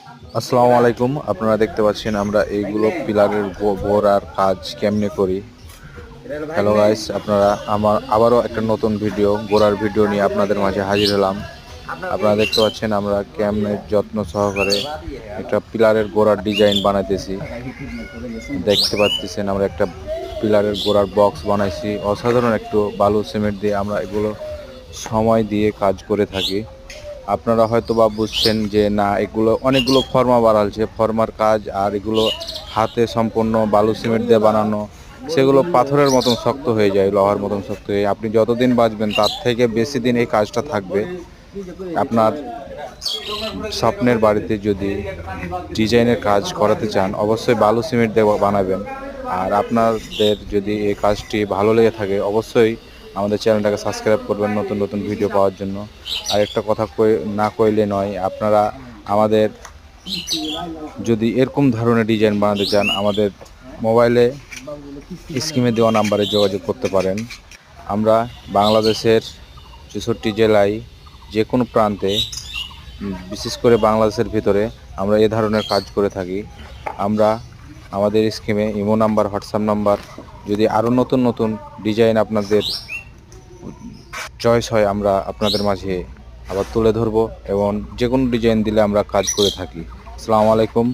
আসসালামু আলাইকুম। আপনারা দেখতে পাচ্ছেন আমরা এইগুলো পিলারের গোড়ার কাজ কেমনে করি। হ্যালো গাইস, আপনারা আমার আবারও একটা নতুন গোড়ার ভিডিও নিয়ে আপনাদের মাঝে হাজির হলাম। আপনারা দেখতে পাচ্ছেন আমরা কেমনে যত্ন সহকারে একটা পিলারের গোড়ার ডিজাইন বানাইতেছি। দেখতে পাচ্ছেন আমরা একটা পিলারের গোড়ার বক্স বানাইছি। অসাধারণ একটু বালু সিমেন্ট দিয়ে আমরা এগুলো সময় দিয়ে কাজ করে থাকি। আপনারা হয়তো বা বুঝছেন যে না, এগুলো অনেকগুলো ফর্মা বাড়ালছে, ফর্মার কাজ, আর এগুলো হাতে সম্পূর্ণ বালু সিমেন্ট দিয়ে বানানো, সেগুলো পাথরের মতন শক্ত হয়ে যায়, লোহার মতন শক্ত হয়ে যায়। আপনি যতদিন বাঁচবেন তার থেকে বেশি দিন এই কাজটা থাকবে। আপনার স্বপ্নের বাড়িতে যদি ডিজাইনের কাজ করাতে চান অবশ্যই বালু সিমেন্ট দিয়ে বানাবেন। আর আপনাদের যদি এই কাজটি ভালো লেগে থাকে অবশ্যই আমাদের চ্যানেলটাকে সাবস্ক্রাইব করবেন নতুন নতুন ভিডিও পাওয়ার জন্য। আর একটা কথা না কইলে নয়, আপনারা আমাদের যদি এরকম ধরনের ডিজাইন বানাতে চান আমাদের মোবাইলে স্ক্রিনে দেওয়া নাম্বারে যোগাযোগ করতে পারেন। আমরা বাংলাদেশের ৬৪ জেলায় যে কোনো প্রান্তে, বিশেষ করে বাংলাদেশের ভিতরে আমরা এ ধরনের কাজ করে থাকি। আমরা আমাদের স্কিমে ইমো নাম্বার, হোয়াটসঅ্যাপ নাম্বার, যদি আরও নতুন নতুন ডিজাইন আপনাদের চয়েস হয় আমরা আপনাদের মাঝে আবার তুলে ধরবো, এবং যে কোনো ডিজাইন দিলে আমরা কাজ করে থাকি। আসসালামু আলাইকুম।